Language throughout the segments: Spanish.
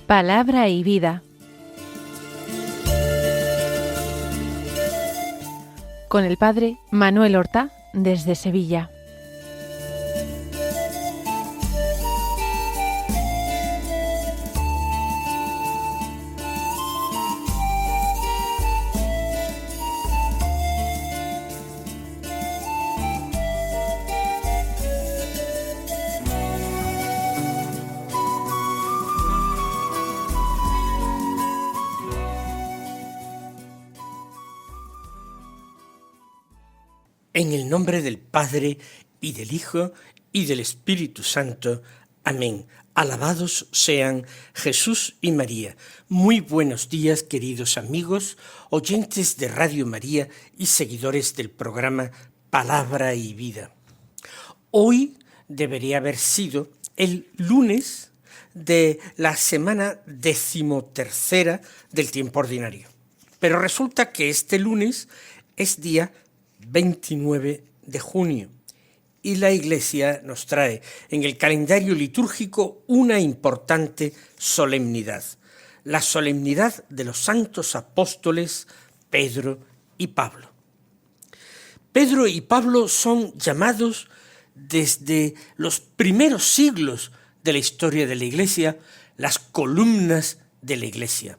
Palabra y vida. Con el padre Manuel Horta, desde Sevilla. En el nombre del Padre, y del Hijo, y del Espíritu Santo. Amén. Alabados sean Jesús y María. Muy buenos días, queridos amigos, oyentes de Radio María y seguidores del programa Palabra y Vida. Hoy debería haber sido el lunes de la semana 13ª del tiempo ordinario. Pero resulta que este lunes es día 29 de junio y la Iglesia nos trae en el calendario litúrgico una importante solemnidad, la solemnidad de los santos apóstoles Pedro y Pablo. Pedro y Pablo son llamados desde los primeros siglos de la historia de la Iglesia las columnas de la Iglesia.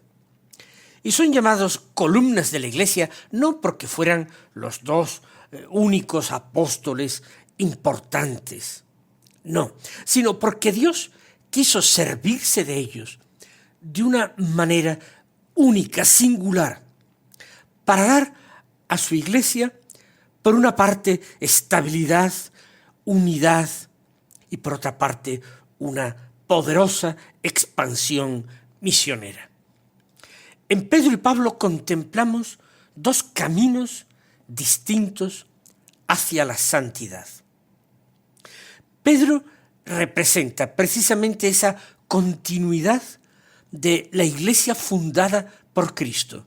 Y son llamados columnas de la Iglesia no porque fueran los dos únicos apóstoles importantes, no, sino porque Dios quiso servirse de ellos de una manera única, singular, para dar a su Iglesia, por una parte, estabilidad, unidad, y por otra parte, una poderosa expansión misionera. En Pedro y Pablo contemplamos dos caminos distintos hacia la santidad. Pedro representa precisamente esa continuidad de la Iglesia fundada por Cristo.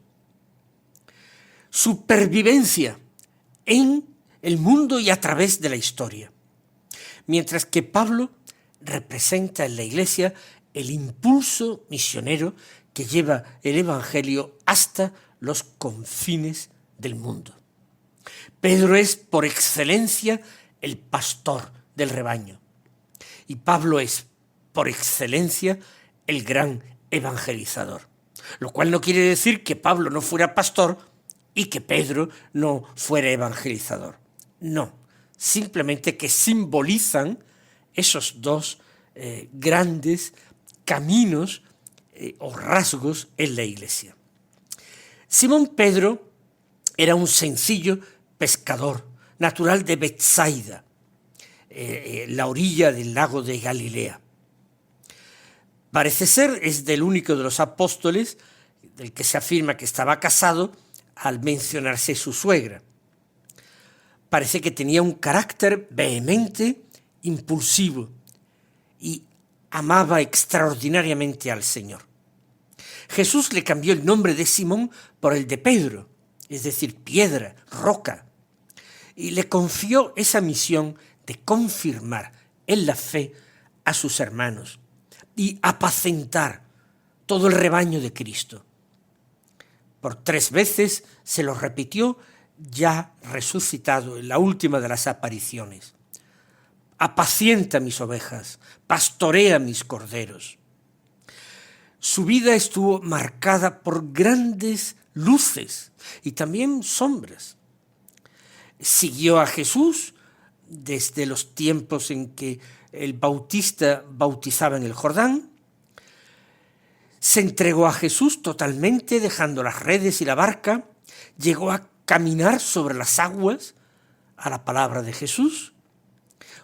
Su pervivencia en el mundo y a través de la historia. Mientras que Pablo representa en la Iglesia el impulso misionero que lleva el Evangelio hasta los confines del mundo. Pedro es por excelencia el pastor del rebaño y Pablo es por excelencia el gran evangelizador, lo cual no quiere decir que Pablo no fuera pastor y que Pedro no fuera evangelizador. No, simplemente que simbolizan esos dos grandes caminos o rasgos en la Iglesia. Simón Pedro era un sencillo pescador, natural de Betsaida, la orilla del lago de Galilea. Parece ser es del único de los apóstoles del que se afirma que estaba casado al mencionarse su suegra. Parece que tenía un carácter vehemente, impulsivo y amaba extraordinariamente al Señor. Jesús le cambió el nombre de Simón por el de Pedro, es decir, piedra, roca, y le confió esa misión de confirmar en la fe a sus hermanos y apacentar todo el rebaño de Cristo. Por 3 veces se lo repitió ya resucitado en la última de las apariciones. Apacienta mis ovejas, pastorea mis corderos. Su vida estuvo marcada por grandes luces y también sombras. Siguió a Jesús desde los tiempos en que el Bautista bautizaba en el Jordán. Se entregó a Jesús totalmente, dejando las redes y la barca. Llegó a caminar sobre las aguas a la palabra de Jesús.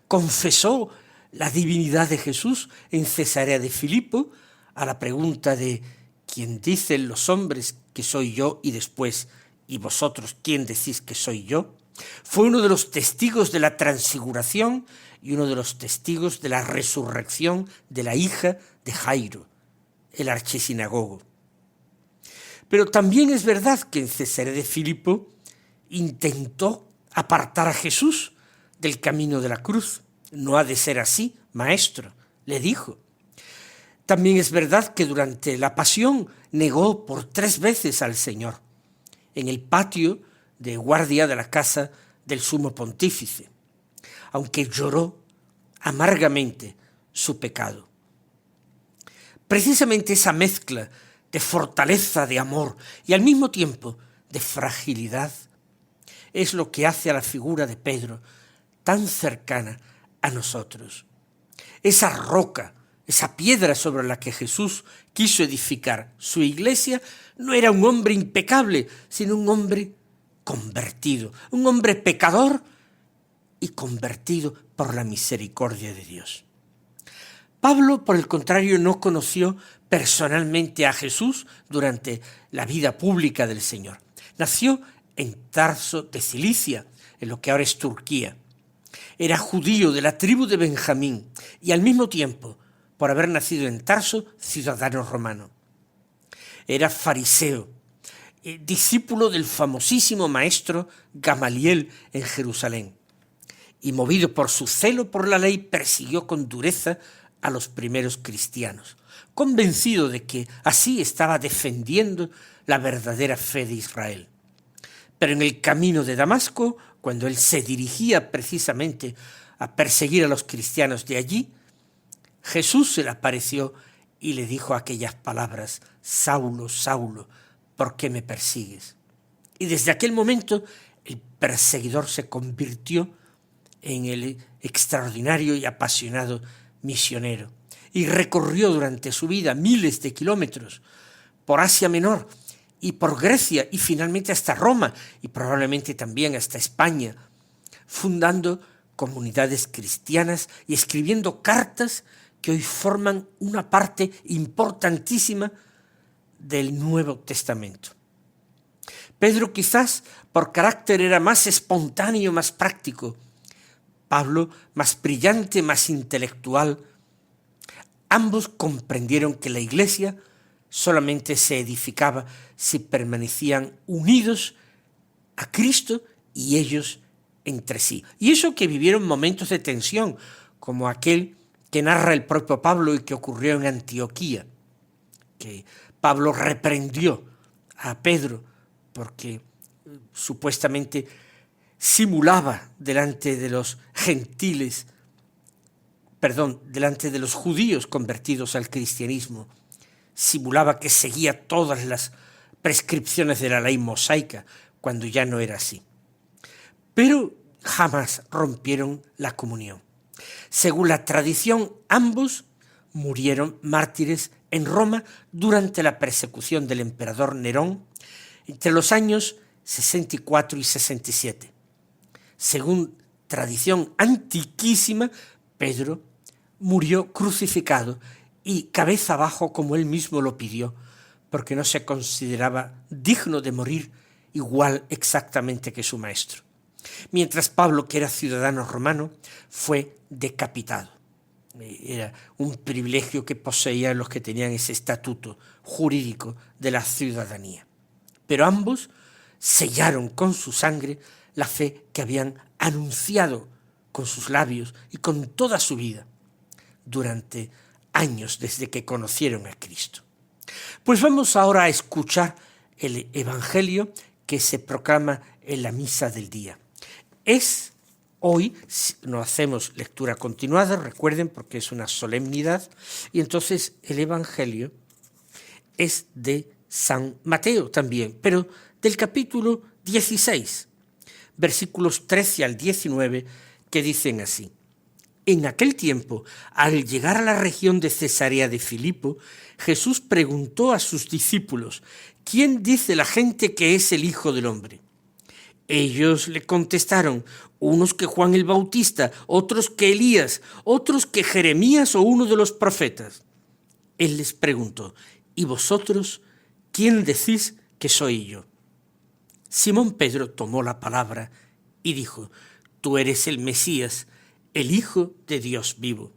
Confesó la divinidad de Jesús en Cesarea de Filipo, a la pregunta de ¿quién dicen los hombres que soy yo? Y después, ¿y vosotros quién decís que soy yo? Fue uno de los testigos de la transfiguración y uno de los testigos de la resurrección de la hija de Jairo, el archisinagogo. Pero también es verdad que en Cesarea de Filipo intentó apartar a Jesús del camino de la cruz. No ha de ser así, maestro, le dijo. También es verdad que durante la pasión negó por 3 veces al Señor, en el patio de guardia de la casa del sumo pontífice, aunque lloró amargamente su pecado. Precisamente esa mezcla de fortaleza, de amor y al mismo tiempo de fragilidad es lo que hace a la figura de Pedro tan cercana a nosotros. Esa roca, esa piedra sobre la que Jesús quiso edificar su iglesia, no era un hombre impecable, sino un hombre convertido, un hombre pecador y convertido por la misericordia de Dios. Pablo, por el contrario, no conoció personalmente a Jesús durante la vida pública del Señor. Nació en Tarso de Cilicia, en lo que ahora es Turquía. Era judío de la tribu de Benjamín y al mismo tiempo, por haber nacido en Tarso, ciudadano romano. Era fariseo, discípulo del famosísimo maestro Gamaliel en Jerusalén, y movido por su celo por la ley, persiguió con dureza a los primeros cristianos, convencido de que así estaba defendiendo la verdadera fe de Israel. Pero en el camino de Damasco, cuando él se dirigía precisamente a perseguir a los cristianos de allí, Jesús se le apareció y le dijo aquellas palabras: Saulo, Saulo, ¿por qué me persigues? Y desde aquel momento el perseguidor se convirtió en el extraordinario y apasionado misionero y recorrió durante su vida miles de kilómetros por Asia Menor y por Grecia y finalmente hasta Roma y probablemente también hasta España, fundando comunidades cristianas y escribiendo cartas que hoy forman una parte importantísima del Nuevo Testamento. Pedro quizás por carácter era más espontáneo, más práctico. Pablo más brillante, más intelectual. Ambos comprendieron que la iglesia solamente se edificaba si permanecían unidos a Cristo y ellos entre sí. Y eso que vivieron momentos de tensión, como aquel que narra el propio Pablo y que ocurrió en Antioquía, que Pablo reprendió a Pedro porque supuestamente simulaba delante de los gentiles, delante de los judíos convertidos al cristianismo, simulaba que seguía todas las prescripciones de la ley mosaica, cuando ya no era así. Pero jamás rompieron la comunión. Según la tradición, ambos murieron mártires en Roma durante la persecución del emperador Nerón entre los años 64 y 67. Según tradición antiquísima, Pedro murió crucificado y cabeza abajo como él mismo lo pidió, porque no se consideraba digno de morir igual exactamente que su maestro. Mientras Pablo, que era ciudadano romano, fue decapitado. Era un privilegio que poseían los que tenían ese estatuto jurídico de la ciudadanía. Pero ambos sellaron con su sangre la fe que habían anunciado con sus labios y con toda su vida durante años desde que conocieron a Cristo. Pues vamos ahora a escuchar el Evangelio que se proclama en la misa del día. Hoy no hacemos lectura continuada, recuerden, porque es una solemnidad, y entonces el Evangelio es de San Mateo también, pero del capítulo 16, versículos 13 al 19, que dicen así: En aquel tiempo, al llegar a la región de Cesarea de Filipo, Jesús preguntó a sus discípulos: ¿Quién dice la gente que es el Hijo del Hombre? Ellos le contestaron: unos que Juan el Bautista, otros que Elías, otros que Jeremías o uno de los profetas. Él les preguntó: ¿y vosotros quién decís que soy yo? Simón Pedro tomó la palabra y dijo: Tú eres el Mesías, el Hijo de Dios vivo.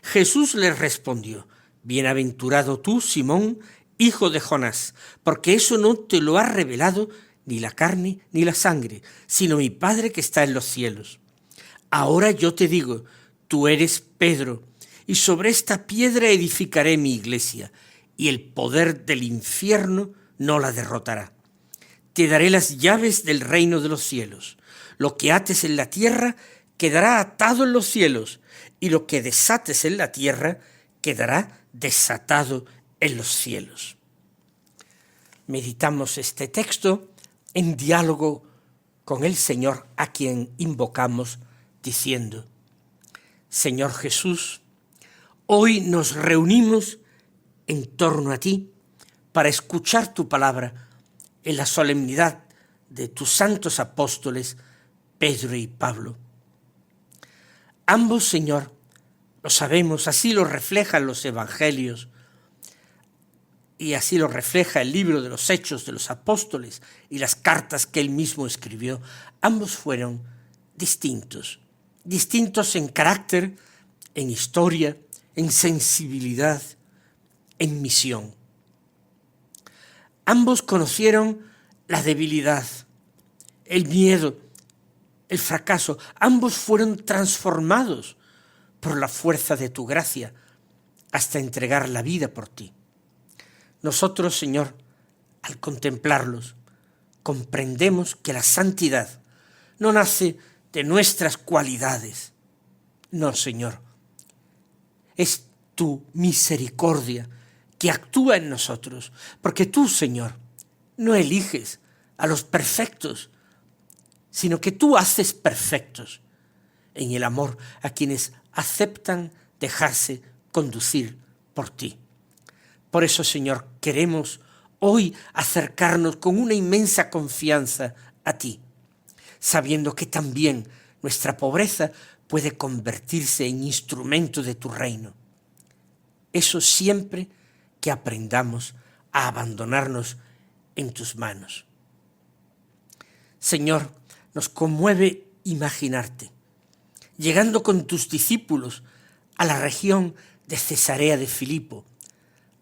Jesús les respondió: Bienaventurado tú, Simón, hijo de Jonás, porque eso no te lo ha revelado ni la carne ni la sangre, sino mi Padre que está en los cielos. Ahora yo te digo: tú eres Pedro, y sobre esta piedra edificaré mi iglesia, y el poder del infierno no la derrotará. Te daré las llaves del reino de los cielos. Lo que ates en la tierra quedará atado en los cielos, y lo que desates en la tierra quedará desatado en los cielos. Meditamos este texto en diálogo con el Señor, a quien invocamos diciendo: Señor Jesús, hoy nos reunimos en torno a ti para escuchar tu palabra en la solemnidad de tus santos apóstoles Pedro y Pablo. Ambos, Señor, lo sabemos, así lo reflejan los evangelios y así lo refleja el libro de los Hechos de los Apóstoles y las cartas que él mismo escribió. Ambos fueron distintos en carácter, en historia, en sensibilidad, en misión. Ambos conocieron la debilidad, el miedo, el fracaso. Ambos fueron transformados por la fuerza de tu gracia hasta entregar la vida por ti. Nosotros, Señor, al contemplarlos, comprendemos que la santidad no nace de nuestras cualidades. No, Señor, es tu misericordia que actúa en nosotros, porque tú, Señor, no eliges a los perfectos, sino que tú haces perfectos en el amor a quienes aceptan dejarse conducir por ti. Por eso, Señor, queremos hoy acercarnos con una inmensa confianza a ti, sabiendo que también nuestra pobreza puede convertirse en instrumento de tu reino. Eso siempre que aprendamos a abandonarnos en tus manos. Señor, nos conmueve imaginarte, llegando con tus discípulos a la región de Cesarea de Filipo,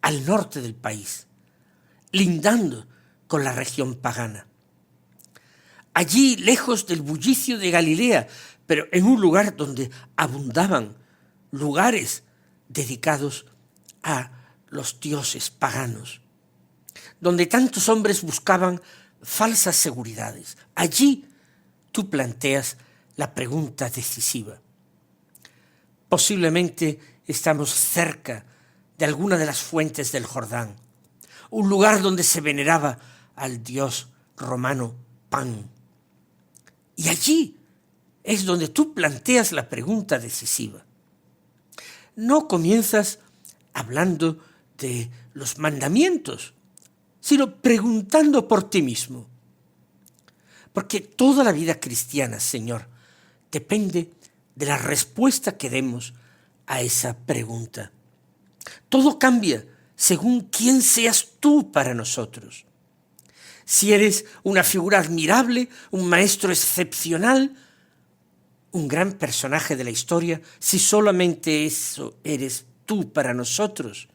al norte del país, lindando con la región pagana. Allí, lejos del bullicio de Galilea, pero en un lugar donde abundaban lugares dedicados a los dioses paganos, donde tantos hombres buscaban falsas seguridades. Allí tú planteas la pregunta decisiva. Posiblemente estamos cerca de alguna de las fuentes del Jordán, un lugar donde se veneraba al dios romano Pan. Y allí es donde tú planteas la pregunta decisiva. No comienzas hablando de los mandamientos, sino preguntando por ti mismo. Porque toda la vida cristiana, Señor, depende de la respuesta que demos a esa pregunta. Todo cambia según quién seas tú para nosotros. Si eres una figura admirable, un maestro excepcional, un gran personaje de la historia, si solamente eso eres tú para nosotros,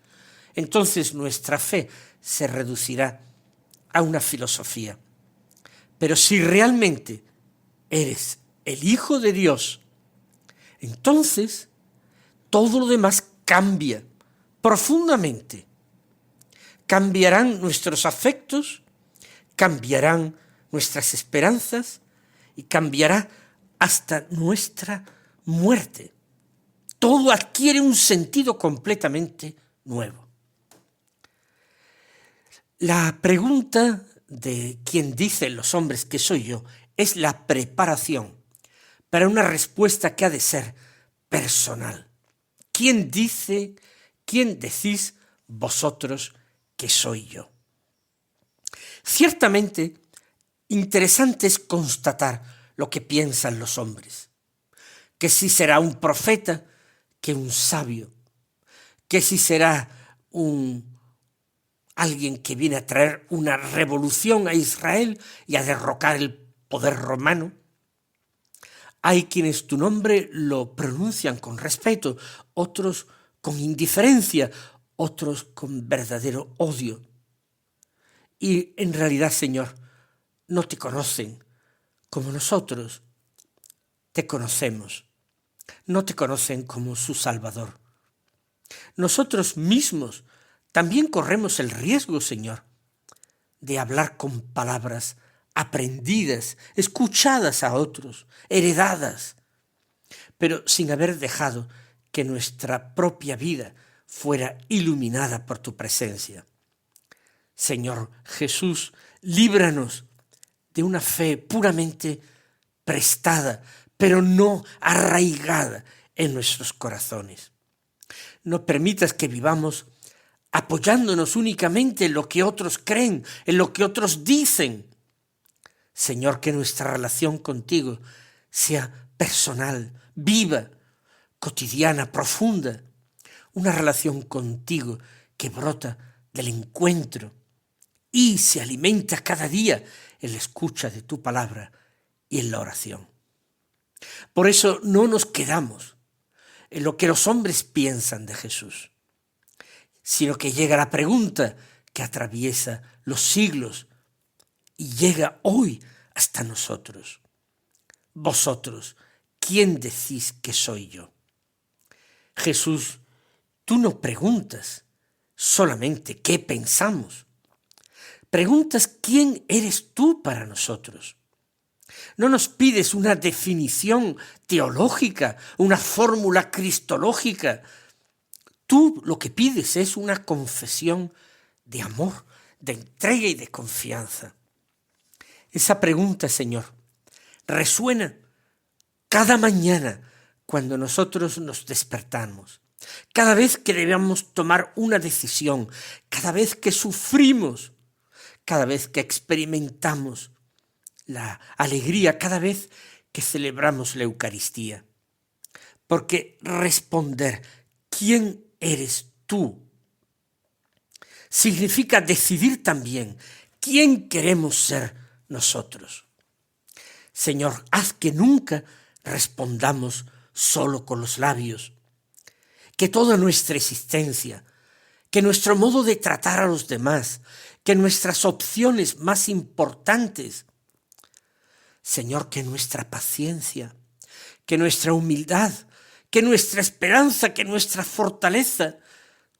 entonces nuestra fe se reducirá a una filosofía. Pero si realmente eres el Hijo de Dios, entonces todo lo demás cambia profundamente. Cambiarán nuestros afectos, cambiarán nuestras esperanzas y cambiará hasta nuestra muerte. Todo adquiere un sentido completamente nuevo. La pregunta de quién dicen los hombres que soy yo es la preparación para una respuesta que ha de ser personal. ¿Quién decís vosotros que soy yo? Ciertamente, interesante es constatar lo que piensan los hombres, que si será un profeta, que un sabio, que si será alguien que viene a traer una revolución a Israel y a derrocar el poder romano. Hay quienes tu nombre lo pronuncian con respeto, otros con indiferencia, otros con verdadero odio. Y en realidad, Señor, no te conocen como nosotros te conocemos. No te conocen como su Salvador. Nosotros mismos también corremos el riesgo, Señor, de hablar con palabras aprendidas, escuchadas a otros, heredadas, pero sin haber dejado que nuestra propia vida fuera iluminada por tu presencia. Señor Jesús, líbranos de una fe puramente prestada, pero no arraigada en nuestros corazones. No permitas que vivamos apoyándonos únicamente en lo que otros creen, en lo que otros dicen. Señor, que nuestra relación contigo sea personal, viva, cotidiana, profunda. Una relación contigo que brota del encuentro y se alimenta cada día en la escucha de tu palabra y en la oración. Por eso no nos quedamos en lo que los hombres piensan de Jesús, sino que llega la pregunta que atraviesa los siglos y llega hoy hasta nosotros. Vosotros, ¿quién decís que soy yo? Jesús, tú no preguntas solamente qué pensamos, preguntas quién eres tú para nosotros. No nos pides una definición teológica, una fórmula cristológica. Tú lo que pides es una confesión de amor, de entrega y de confianza. Esa pregunta, Señor, resuena cada mañana cuando nosotros nos despertamos, cada vez que debemos tomar una decisión, cada vez que sufrimos, cada vez que experimentamos la alegría, cada vez que celebramos la Eucaristía. Porque responder ¿quién eres tú? Significa decidir también quién queremos ser nosotros. Señor, haz que nunca respondamos solo con los labios, que toda nuestra existencia, que nuestro modo de tratar a los demás, que nuestras opciones más importantes, Señor, que nuestra paciencia, que nuestra humildad, que nuestra esperanza, que nuestra fortaleza,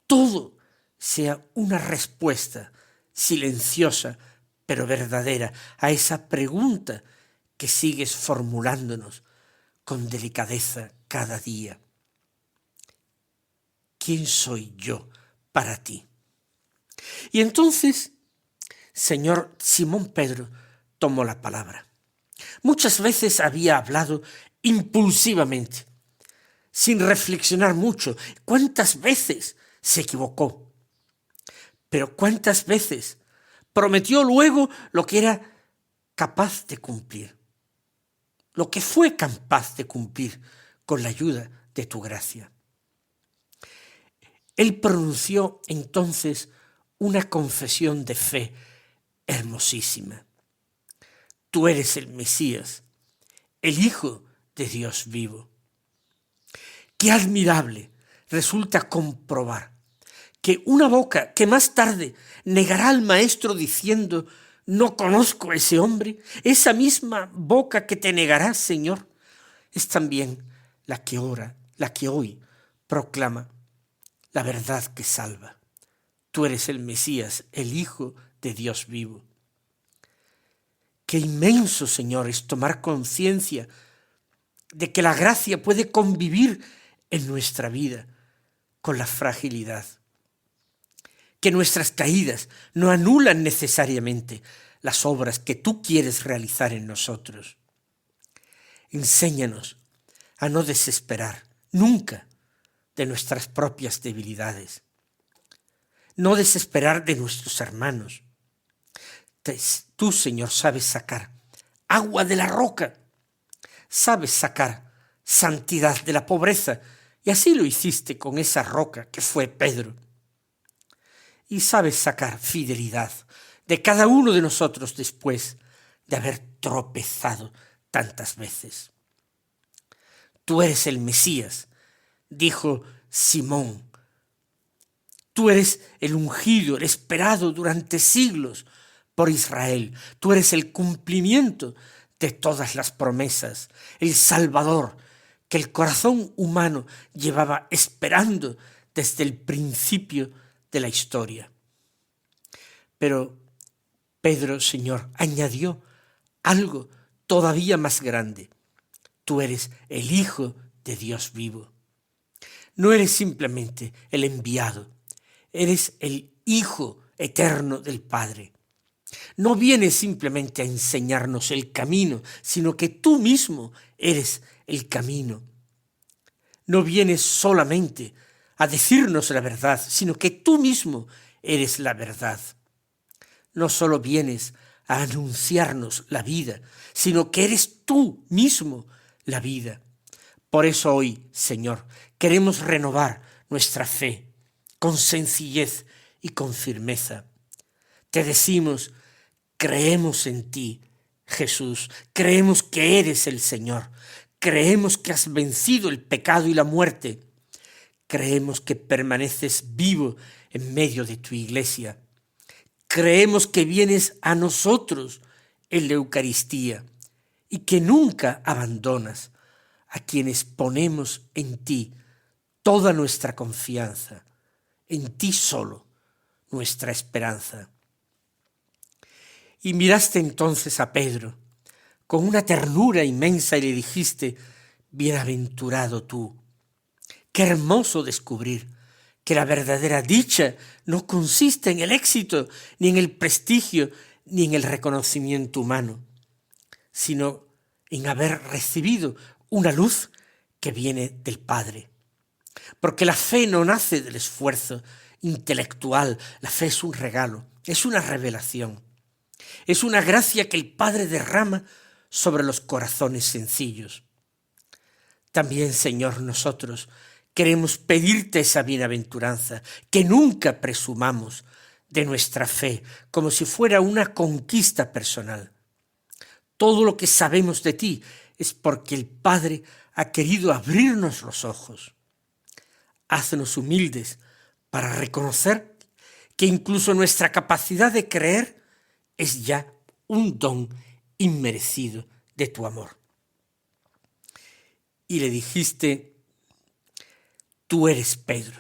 todo sea una respuesta silenciosa pero verdadera a esa pregunta que sigues formulándonos con delicadeza cada día. ¿Quién soy yo para ti? Y entonces, Señor, Simón Pedro tomó la palabra. Muchas veces había hablado impulsivamente, sin reflexionar mucho. ¿Cuántas veces se equivocó? Pero ¿cuántas veces prometió luego lo que era capaz de cumplir? Lo que fue capaz de cumplir con la ayuda de tu gracia. Él pronunció entonces una confesión de fe hermosísima. Tú eres el Mesías, el Hijo de Dios vivo. Qué admirable resulta comprobar que una boca que más tarde negará al Maestro diciendo no conozco a ese hombre, esa misma boca que te negará, Señor, es también la que ora, la que hoy proclama la verdad que salva. Tú eres el Mesías, el Hijo de Dios vivo. Qué inmenso, Señor, es tomar conciencia de que la gracia puede convivir en nuestra vida con la fragilidad. Que nuestras caídas no anulan necesariamente las obras que tú quieres realizar en nosotros. Enséñanos a no desesperar nunca de nuestras propias debilidades. No desesperar de nuestros hermanos. Tú, Señor, sabes sacar agua de la roca, sabes sacar santidad de la pobreza, y así lo hiciste con esa roca que fue Pedro. Y sabes sacar fidelidad de cada uno de nosotros después de haber tropezado tantas veces. Tú eres el Mesías, dijo Simón. Tú eres el ungido, el esperado durante siglos por Israel. Tú eres el cumplimiento de todas las promesas, el Salvador que el corazón humano llevaba esperando desde el principio de la historia. Pero Pedro, Señor, añadió algo todavía más grande. Tú eres el Hijo de Dios vivo. No eres simplemente el enviado, eres el Hijo eterno del Padre. No vienes simplemente a enseñarnos el camino, sino que tú mismo eres el camino. No vienes solamente a decirnos la verdad, sino que tú mismo eres la verdad. No solo vienes a anunciarnos la vida, sino que eres tú mismo la vida. Por eso hoy, Señor, queremos renovar nuestra fe con sencillez y con firmeza. Te decimos, creemos en ti, Jesús, creemos que eres el Señor, creemos que has vencido el pecado y la muerte, creemos que permaneces vivo en medio de tu iglesia, creemos que vienes a nosotros en la Eucaristía y que nunca abandonas a quienes ponemos en ti toda nuestra confianza, en ti solo nuestra esperanza. Y miraste entonces a Pedro con una ternura inmensa y le dijiste, bienaventurado tú. Qué hermoso descubrir que la verdadera dicha no consiste en el éxito, ni en el prestigio, ni en el reconocimiento humano, sino en haber recibido una luz que viene del Padre. Porque la fe no nace del esfuerzo intelectual, la fe es un regalo, es una revelación. Es una gracia que el Padre derrama sobre los corazones sencillos. También, Señor, nosotros queremos pedirte esa bienaventuranza, que nunca presumamos de nuestra fe como si fuera una conquista personal. Todo lo que sabemos de ti es porque el Padre ha querido abrirnos los ojos. Haznos humildes para reconocer que incluso nuestra capacidad de creer es ya un don inmerecido de tu amor. Y le dijiste, tú eres Pedro.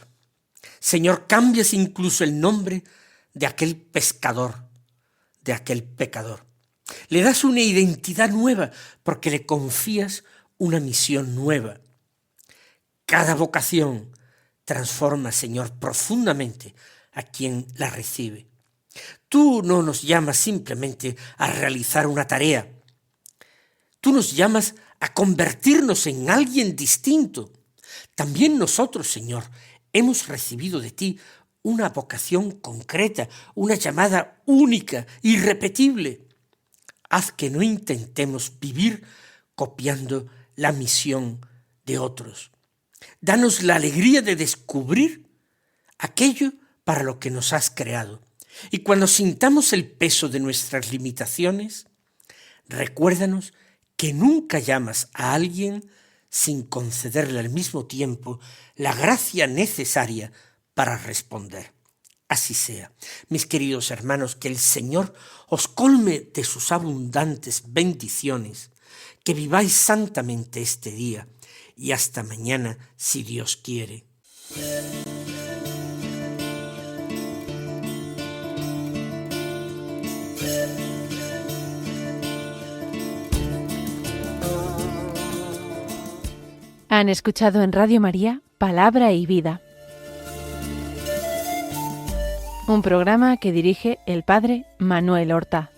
Señor, cambias incluso el nombre de aquel pescador, de aquel pecador. Le das una identidad nueva porque le confías una misión nueva. Cada vocación transforma, Señor, profundamente a quien la recibe. Tú no nos llamas simplemente a realizar una tarea. Tú nos llamas a convertirnos en alguien distinto. También nosotros, Señor, hemos recibido de ti una vocación concreta, una llamada única, irrepetible. Haz que no intentemos vivir copiando la misión de otros. Danos la alegría de descubrir aquello para lo que nos has creado. Y cuando sintamos el peso de nuestras limitaciones, recuérdanos que nunca llamas a alguien sin concederle al mismo tiempo la gracia necesaria para responder. Así sea. Mis queridos hermanos, que el Señor os colme de sus abundantes bendiciones, que viváis santamente este día y hasta mañana, si Dios quiere. Han escuchado en Radio María Palabra y Vida, un programa que dirige el Padre Manuel Horta.